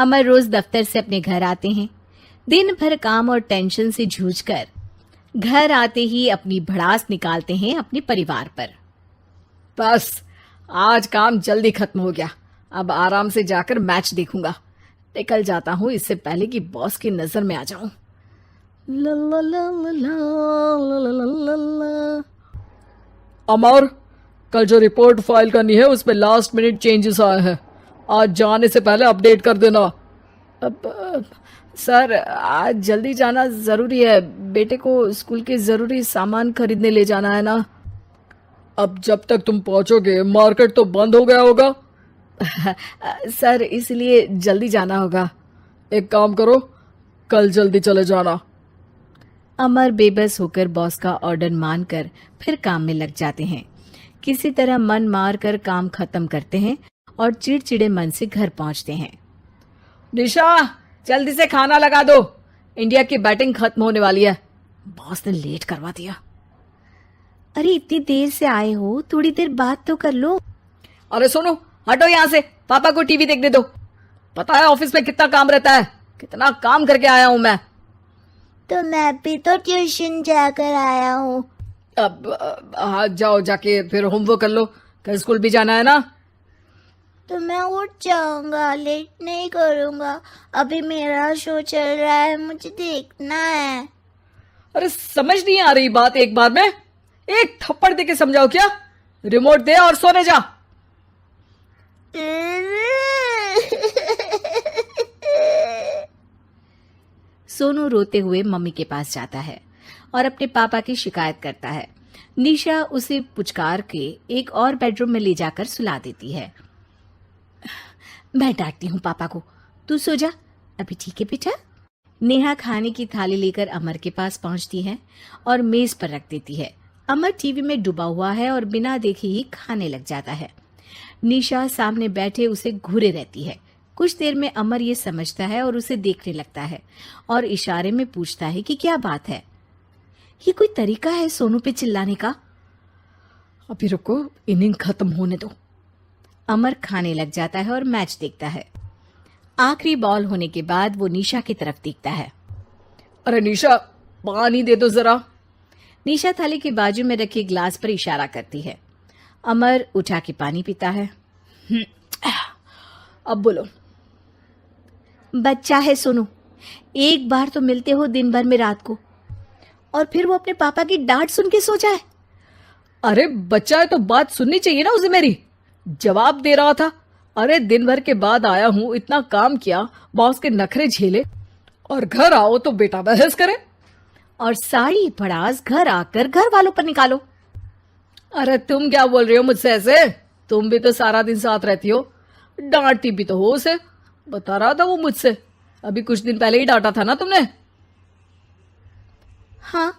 अमर रोज दफ्तर से अपने घर आते हैं। दिन भर काम और टेंशन से जूझकर घर आते ही अपनी भड़ास निकालते हैं अपने परिवार पर। बस आज काम जल्दी खत्म हो गया, अब आराम से जाकर मैच देखूंगा। निकल जाता हूँ इससे पहले कि बॉस की नजर में आ जाऊं। ला ला ला ला ला ला ला ला ला। अमर, कल जो रिपोर्ट फाइल करनी है उसमें लास्ट मिनट चेंजेस आए हैं, आज जाने से पहले अपडेट कर देना। सर आज जल्दी जाना जरूरी है, बेटे को स्कूल के जरूरी सामान खरीदने ले जाना है ना। अब जब तक तुम पहुंचोगे मार्केट तो बंद हो गया होगा। सर इसलिए जल्दी जाना होगा। एक काम करो, कल जल्दी चले जाना। अमर बेबस होकर बॉस का ऑर्डर मानकर फिर काम में लग जाते हैं। किसी तरह मन मार कर काम खत्म करते हैं और चिड़चिड़े मन से घर पहुंचते हैं। निशा जल्दी से खाना लगा दो, इंडिया की बैटिंग खत्म होने वाली है। बॉस ने लेट करवा दिया। अरे इतनी देर से आए हो, थोड़ी देर बात तो कर लो। अरे सुनो, हटो यहाँ से, पापा को टीवी देखने दो। पता है ऑफिस में कितना काम रहता है, कितना काम करके आया हूँ मैं। तो मैं भी तो ट्यूशन जाकर आया हूँ। अब हाँ जाओ, जाके फिर होमवर्क कर लो, कल स्कूल भी जाना है ना। तो मैं उठ जाऊंगा, लेट नहीं करूंगा, अभी मेरा शो चल रहा है, मुझे देखना है। अरे समझ नहीं आ रही बात, एक बार में एक थप्पड़ दे के समझाओ क्या। रिमोट दे और सोने जा। सोनू रोते हुए मम्मी के पास जाता है और अपने पापा की शिकायत करता है। निशा उसे पुचकार के एक और बेडरूम में ले जाकर सुला देती है। मैं डांटती हूँ पापा को, तू सो जा अभी, ठीक है बेटा। नेहा खाने की थाली लेकर अमर के पास पहुंचती है और मेज पर रख देती है। अमर टीवी में डूबा हुआ है और बिना देखे ही खाने लग जाता है। निशा सामने बैठे उसे घूरे रहती है। कुछ देर में अमर ये समझता है और उसे देखने लगता है और इशारे में पूछता है कि क्या बात है। ये कोई तरीका है सोनू पे चिल्लाने का? अभी रुको, इनिंग खत्म होने दो। अमर खाने लग जाता है और मैच देखता है। आखिरी बॉल होने के बाद वो निशा की तरफ देखता है। अरे निशा पानी दे दो जरा। निशा थाली के बाजू में रखे ग्लास पर इशारा करती है। अमर उठा के पानी पीता है। अब बोलो। बच्चा है सोनू, एक बार तो मिलते हो दिन भर में रात को, और फिर वो अपने पापा की डांट सुन के सो जाए। अरे बच्चा है तो बात सुननी चाहिए ना उसे मेरी। जवाब दे रहा था। अरे दिन भर के बाद आया हूं, इतना काम किया, बॉस के नखरे झेले, और घर आओ तो बेटा बहस करे और सारी भड़ास घर आकर घर वालों पर निकालो। अरे तुम क्या बोल रही हो मुझसे ऐसे? तुम भी तो सारा दिन साथ रहती हो, डांटती भी तो हो उसे। बता रहा था वो मुझसे, अभी कुछ दिन पहले ही डांटा था ना तुमने। हाँ,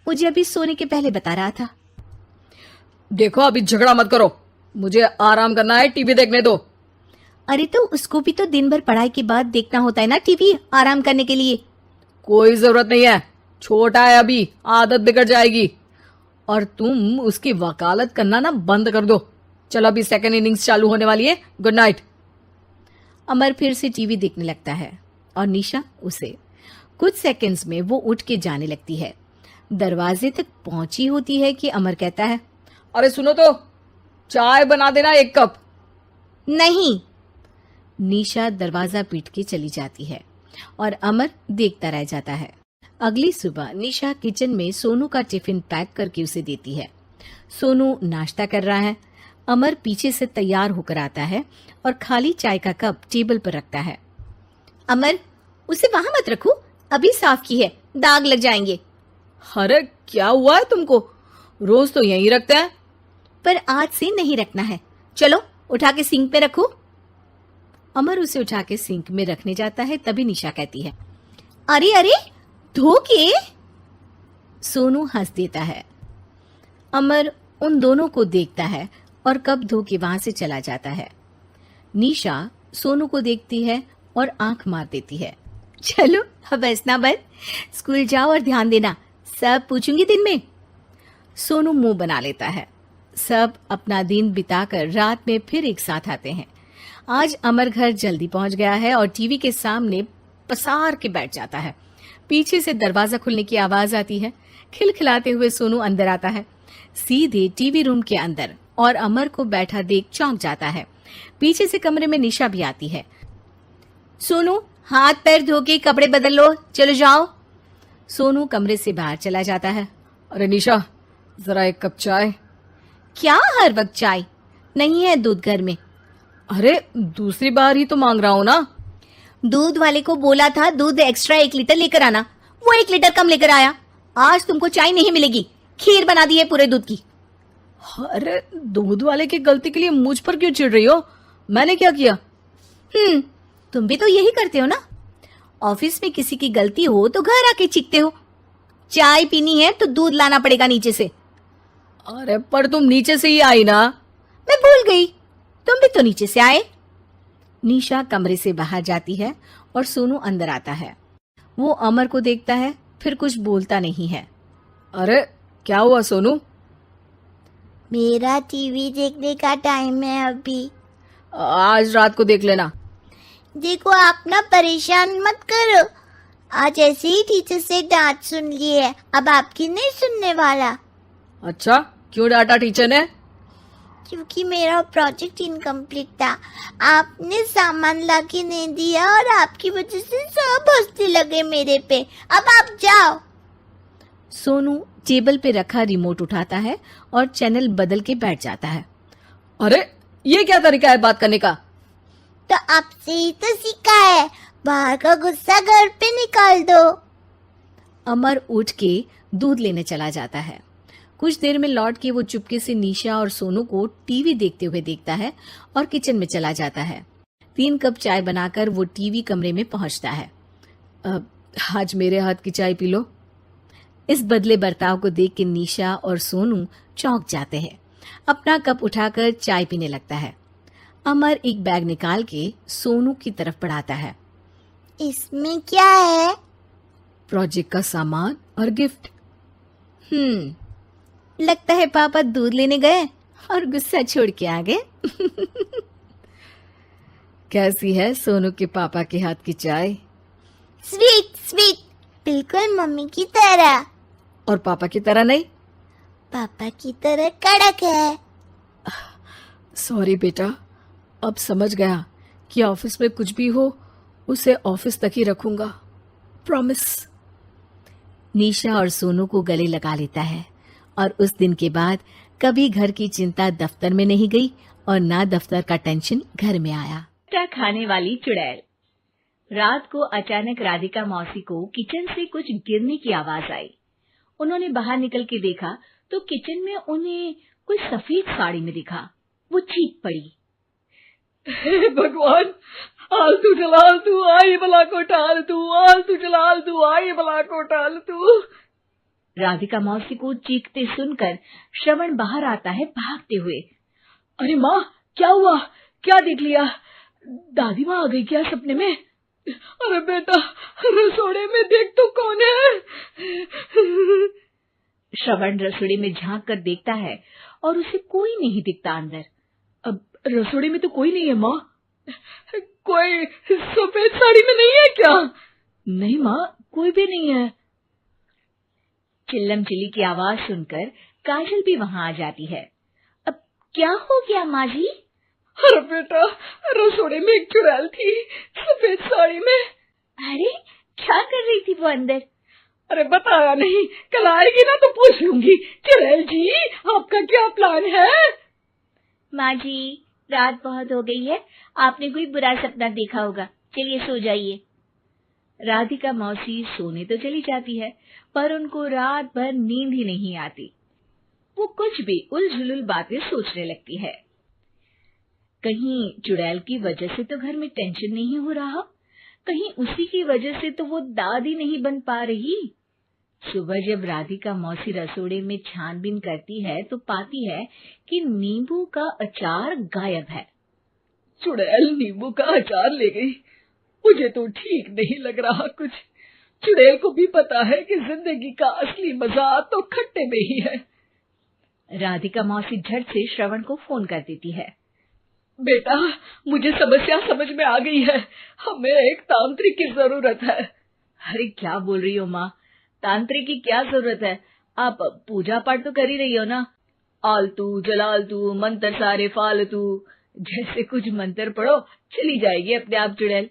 मुझे अभी सोने के पहले बता रहा था। देखो अभी झगड़ा मत करो, मुझे आराम करना है, टीवी देखने दो। अरे तो उसको भी तो दिन भर पढ़ाई के बाद देखना होता है ना टीवी, आराम करने के लिए। कोई जरूरत नहीं है, छोटा है अभी, आदत बिगड़ जाएगी। और तुम उसकी वकालत करना ना बंद कर दो। चलो अभी सेकंड इनिंग्स चालू होने वाली है, गुड नाइट। अमर फिर से टीवी देखने लगता है और निशा उसे। कुछ सेकंड्स में वो उठ के जाने लगती है। दरवाजे तक पहुंची होती है कि अमर कहता है, अरे सुनो तो, चाय बना देना 1 कप। नहीं। निशा दरवाजा पीट के चली जाती है और अमर देखता रह जाता है। अगली सुबह निशा किचन में सोनू का टिफिन पैक करके उसे देती है। सोनू नाश्ता कर रहा है। अमर पीछे से तैयार होकर आता है और खाली चाय का कप टेबल पर रखता है। अमर, उसे वहां मत रखो, अभी साफ की है, दाग लग जाएंगे। अरे क्या हुआ है तुमको? रोज तो यहीं रखते हैं। पर आज से नहीं रखना है, चलो उठा के सिंक पे रखो। अमर उसे उठा के सिंक में रखने जाता है, तभी निशा कहती है, अरे अरे धो के। सोनू हंस देता है। अमर उन दोनों को देखता है और कप धो के वहां से चला जाता है। निशा सोनू को देखती है और आंख मार देती है। चलो अब हंसना बंद, स्कूल जाओ और ध्यान देना, सब पूछूंगी दिन में। सोनू मुंह बना लेता है। सब अपना दिन बिताकर रात में फिर एक साथ आते हैं। आज अमर घर जल्दी पहुंच गया है और टीवी के सामने पसार के बैठ जाता है। पीछे से दरवाजा खुलने की आवाज आती है। खिलखिलाते हुए सोनू अंदर आता है, सीधे टीवी रूम के अंदर, और अमर को बैठा देख चौंक जाता है। पीछे से कमरे में निशा भी आती है। सोनू, हाथ पैर धो के कपड़े बदल लो, चलो जाओ। सोनू कमरे से बाहर चला जाता है। अरे निशा, जरा एक कप चाय। क्या हर वक्त चाय? नहीं है दूध घर में। अरे दूसरी बार ही तो मांग रहा हूं ना। दूध वाले को बोला था दूध एक्स्ट्रा 1 लीटर लेकर आना, वो 1 लीटर कम लेकर आया। आज तुमको चाय नहीं मिलेगी, खीर बना दी है पूरे दूध की। अरे दूध वाले की गलती के लिए मुझ पर क्यों चिढ़ रही हो? मैंने क्या किया? तुम भी तो यही करते हो ना। ऑफिस में किसी की गलती हो तो घर आके चीखते हो। चाय पीनी है तो दूध लाना पड़ेगा नीचे से। अरे पर तुम नीचे से ही आई ना। मैं भूल गई, तुम भी तो नीचे से आए। निशा कमरे से बाहर जाती है और सोनू अंदर आता है। वो अमर को देखता है, फिर कुछ बोलता नहीं है। अरे क्या हुआ सोनू? मेरा टीवी देखने का टाइम है अभी। आज रात को देख लेना। देखो आप ना परेशान मत करो। आज ऐसे ही टीचर से डांट सुन ली है, अब आपकी नहीं सुनने वाला। अच्छा, क्यों डांटा टीचर ने? क्योंकि मेरा प्रोजेक्ट इनकम्प्लीट था। आपने सामान लाके नहीं दिया और आपकी वजह से सब हंसने लगे मेरे पे। अब आप जाओ। सोनू टेबल पे रखा रिमोट उठाता है और चैनल बदल के बैठ जाता है। अरे ये क्या तरीका है बात करने का? तो आपसे ही तो सीखा है, बाहर का गुस्सा घर पे निकाल दो। अमर उठ के दूध लेने चला जाता है। कुछ देर में लौट के वो चुपके से निशा और सोनू को टीवी देखते हुए देखता है और किचन में चला जाता है। 3 कप चाय बनाकर वो टीवी कमरे में पहुंचता है। आज मेरे हाथ की चाय पी लो। इस बदले बर्ताव को देख के निशा और सोनू चौंक जाते हैं। अपना कप उठाकर चाय पीने लगता है। अमर एक बैग निकाल के सोनू की तरफ बढ़ाता है। इसमें क्या है? प्रोजेक्ट का सामान और गिफ्ट। लगता है पापा दूध लेने गए और गुस्सा छोड़ के आ गए। कैसी है सोनू के पापा के हाथ की चाय? स्वीट स्वीट, बिल्कुल मम्मी की तरह। और पापा की तरह नहीं? पापा की तरह कड़क है। सॉरी बेटा, अब समझ गया कि ऑफिस में कुछ भी हो उसे ऑफिस तक ही रखूंगा, प्रॉमिस। निशा और सोनू को गले लगा लेता है और उस दिन के बाद कभी घर की चिंता दफ्तर में नहीं गई और ना दफ्तर का टेंशन घर में आया। खाने वाली चुड़ैल। रात को अचानक राधिका मौसी को किचन से कुछ गिरने की आवाज आई। उन्होंने बाहर निकल के देखा तो किचन में उन्हें कोई सफेद साड़ी में दिखा। वो चीख पड़ी, हे भगवान, आलतू जलाल तू आई बला को टाल तू, आलतू जलाल तू आई बला को टाल तू। राधिका मौसी को चीखते सुनकर श्रवण बाहर आता है भागते हुए। अरे माँ, क्या हुआ? क्या देख लिया? दादी माँ आ गई क्या सपने में? अरे बेटा, रसोड़े में देख तो कौन है? श्रवण रसोड़े में झांक कर देखता है और उसे कोई नहीं दिखता अंदर। अब रसोड़े में तो कोई नहीं है माँ। कोई सफेद साड़ी में नहीं है क्या? नहीं माँ, कोई भी नहीं है। चिल्लम चिल्ली की आवाज सुनकर काजल भी वहां आ जाती है। अब क्या हो गया माँ जी? अरे बेटा, रसोड़े में एक चुड़ैल थी सफेद साड़ी में। अरे क्या कर रही थी वो अंदर? अरे बताया नहीं, कल आएगी ना तो पूछ लूंगी। चुड़ैल जी, आपका क्या प्लान है? माँ जी, रात बहुत हो गई है, आपने कोई बुरा सपना देखा होगा, चलिए सो जाइए। राधिका मौसी सोने तो चली जाती है पर उनको रात भर नींद ही नहीं आती। वो कुछ भी उलझुल बातें सोचने लगती है। कहीं चुड़ैल की वजह से तो घर में टेंशन नहीं हो रहा, कहीं उसी की वजह से तो वो दादी नहीं बन पा रही। सुबह जब राधिका मौसी रसोड़े में छानबीन करती है तो पाती है कि नींबू का अचार गायब है। चुड़ैल नींबू का अचार ले गई, मुझे तो ठीक नहीं लग रहा कुछ। चुड़ैल को भी पता है कि जिंदगी का असली मजा तो खट्टे में ही है। राधिका मौसी झट से श्रवण को फोन कर देती है। बेटा, मुझे समस्या समझ में आ गई है। हमें एक तांत्रिक की जरूरत है। अरे क्या बोल रही हो माँ, तांत्रिक की क्या जरूरत है? आप पूजा पाठ तो कर ही रही हो ना। आलतू जलालतू मंत्र सारे फालतू जैसे कुछ मंत्र पढ़ो, चली जाएगी अपने आप चुड़ैल।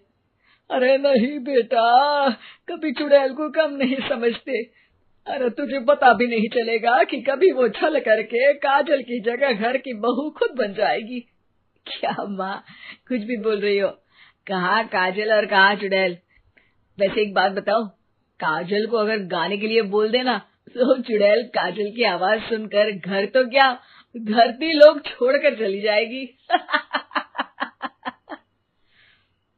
अरे नहीं बेटा, कभी चुड़ैल को कम नहीं समझते। अरे तुझे पता भी नहीं चलेगा कि कभी वो छल करके काजल की जगह घर की बहू खुद बन जाएगी। क्या माँ, कुछ भी बोल रही हो? कहाँ काजल और कहाँ चुड़ैल। वैसे एक बात बताओ, काजल को अगर गाने के लिए बोल देना तो चुड़ैल काजल की आवाज सुनकर घर तो क्या, धरती लोग छोड़कर चली जाएगी।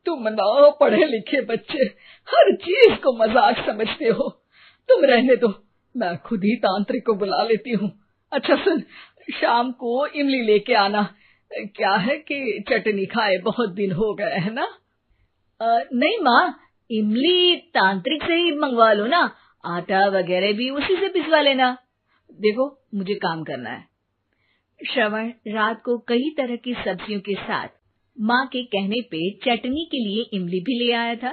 तुम ना पढ़े लिखे बच्चे हर चीज को मजाक समझते हो। तुम रहने दो, मैं खुद ही तांत्रिक को बुला लेती हूँ। अच्छा सुन, शाम को इमली लेके आना। क्या है कि चटनी खाए बहुत दिन हो गए है ना। नहीं माँ, इमली तांत्रिक से ही मंगवा लो ना, आटा वगैरह भी उसी से पिसवा लेना। देखो मुझे काम करना है। श्रवण रात को कई तरह की सब्जियों के साथ माँ के कहने पे चटनी के लिए इमली भी ले आया था,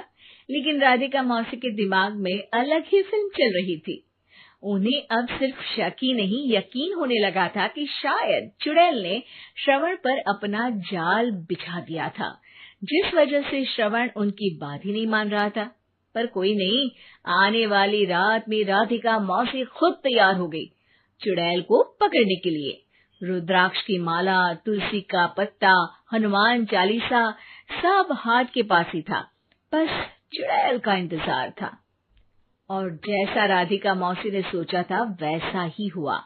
लेकिन राधिका मौसी के दिमाग में अलग ही फिल्म चल रही थी। उन्हें अब सिर्फ शक ही नहीं, यकीन होने लगा था कि शायद चुड़ैल ने श्रवण पर अपना जाल बिछा दिया था, जिस वजह से श्रवण उनकी बात ही नहीं मान रहा था। पर कोई नहीं, आने वाली रात में राधिका मौसी खुद तैयार हो गई चुड़ैल को पकड़ने के लिए। रुद्राक्ष की माला, तुलसी का पत्ता, हनुमान चालीसा सब हाथ के पास ही था, बस चुड़ैल का इंतजार था। और जैसा राधिका मौसी ने सोचा था वैसा ही हुआ।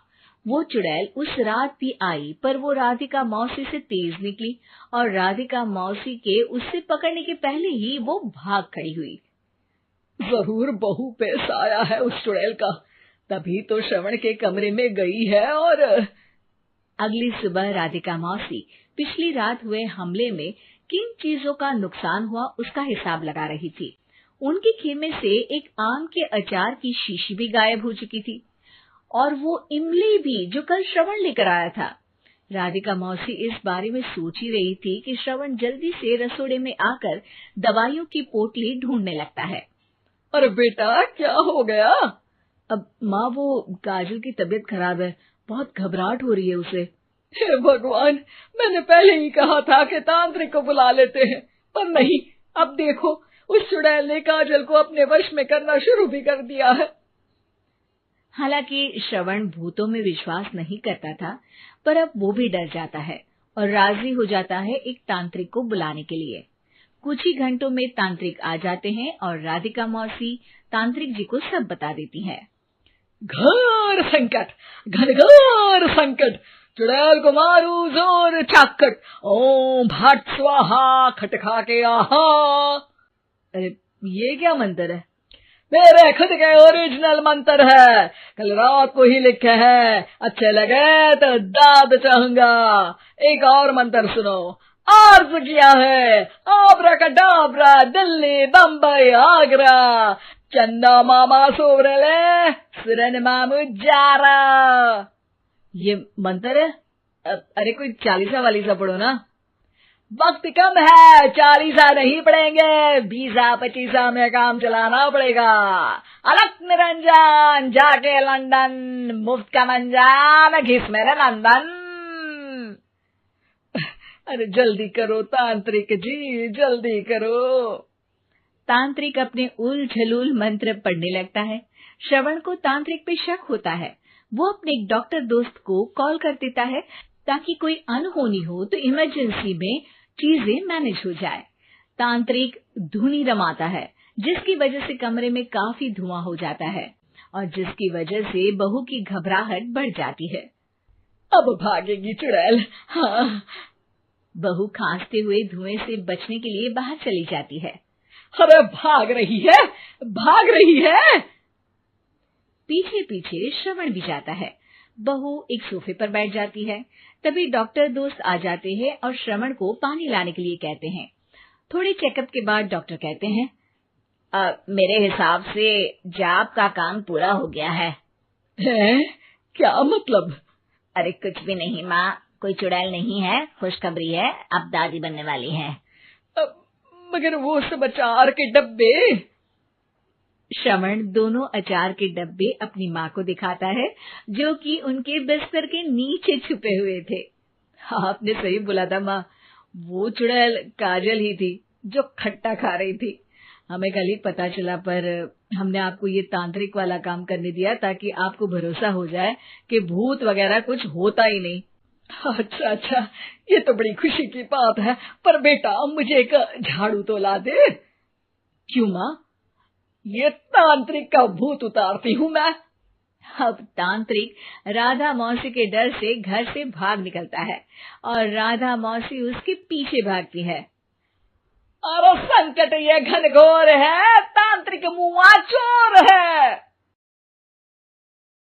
वो चुड़ैल उस रात भी आई, पर वो राधिका मौसी से तेज निकली और राधिका मौसी के उससे पकड़ने के पहले ही वो भाग खड़ी हुई। जरूर बहू पे साया है उस चुड़ैल का, तभी तो श्रवण के कमरे में गई है। और अगली सुबह राधिका मौसी पिछली रात हुए हमले में किन चीजों का नुकसान हुआ उसका हिसाब लगा रही थी। उनके खेमे से एक आम के अचार की शीशी भी गायब हो चुकी थी, और वो इमली भी जो कल श्रवण लेकर आया था। राधिका मौसी इस बारे में सोच ही रही थी कि श्रवण जल्दी से रसोड़े में आकर दवाइयों की पोटली ढूंढने लगता है। अरे बेटा, क्या हो गया? अब माँ, वो काजल की तबीयत खराब है, बहुत घबराहट हो रही है उसे। हे भगवान, मैंने पहले ही कहा था कि तांत्रिक को बुला लेते हैं, पर नहीं। अब देखो, उस चुड़ैल ने काजल को अपने वश में करना शुरू भी कर दिया है। हालांकि श्रवण भूतों में विश्वास नहीं करता था, पर अब वो भी डर जाता है और राजी हो जाता है एक तांत्रिक को बुलाने के लिए। कुछ ही घंटों में तांत्रिक आ जाते हैं और राधिका मौसी तांत्रिक जी को सब बता देती है। घोर संकट, घनघोर संकट, चुड़ैल को मारू जोर चाकट, ओम भट स्वाहा खटखा के आहा। अरे ये क्या मंत्र है? मेरे खुद के ओरिजिनल मंत्र है, कल रात को ही लिखे हैं। अच्छे लगे तो दाद चाहूंगा। एक और मंत्र सुनो। अर्ज किया है आब्राकडाब्रा, दिल्ली बम्बई आगरा, चंदा मामा सोवरले सुरन मामू जारा। ये मंत्र है? अरे कोई चालीसा वालीसा पढ़ो ना। वक्त कम है, 40 नहीं पड़ेंगे, 20-25 में काम चलाना पड़ेगा। अलग निरंजन जाके लंदन, मुफ्त का मंजान घिस मेरे नंदन। अरे जल्दी करो तांत्रिक जी, जल्दी करो। तांत्रिक अपने उल झलूल मंत्र पढ़ने लगता है। श्रवण को तांत्रिक पे शक होता है। वो अपने एक डॉक्टर दोस्त को कॉल कर देता है ताकि कोई अनहोनी हो तो इमरजेंसी में चीजें मैनेज हो जाए। तांत्रिक धुनी रमाता है, जिसकी वजह से कमरे में काफी धुआं हो जाता है और जिसकी वजह से बहू की घबराहट बढ़ जाती है। अब भागेगी चुड़ैल। हाँ। बहू खांसते हुए धुएं से बचने के लिए बाहर चली जाती है। अरे भाग रही है, भाग रही है। पीछे पीछे श्रवण भी जाता है। बहू एक सोफे पर बैठ जाती है। तभी डॉक्टर दोस्त आ जाते हैं और श्रवण को पानी लाने के लिए कहते हैं। थोड़े चेकअप के बाद डॉक्टर कहते हैं, मेरे हिसाब से जाप का काम पूरा हो गया है। क्या मतलब? अरे कुछ भी नहीं माँ, कोई चुड़ैल नहीं है, खुशखबरी है, अब दादी बनने वाली है। मगर वो सब अचार के डब्बे। श्रवण दोनों अचार के डब्बे अपनी माँ को दिखाता है, जो कि उनके बिस्तर के नीचे छुपे हुए थे। आपने सही बोला था माँ, वो चुड़ैल काजल ही थी जो खट्टा खा रही थी। हमें कल ही पता चला, पर हमने आपको ये तांत्रिक वाला काम करने दिया ताकि आपको भरोसा हो जाए कि भूत वगैरह कुछ होता ही नहीं। अच्छा अच्छा, ये तो बड़ी खुशी की बात है, पर बेटा मुझे एक झाड़ू तो ला दे। क्यों माँ? ये तांत्रिक का भूत उतारती हूँ मैं। अब तांत्रिक राधा मौसी के डर से घर से भाग निकलता है और राधा मौसी उसके पीछे भागती है। अरे संकट ये घनघोर है, तांत्रिक मुआ चोर है।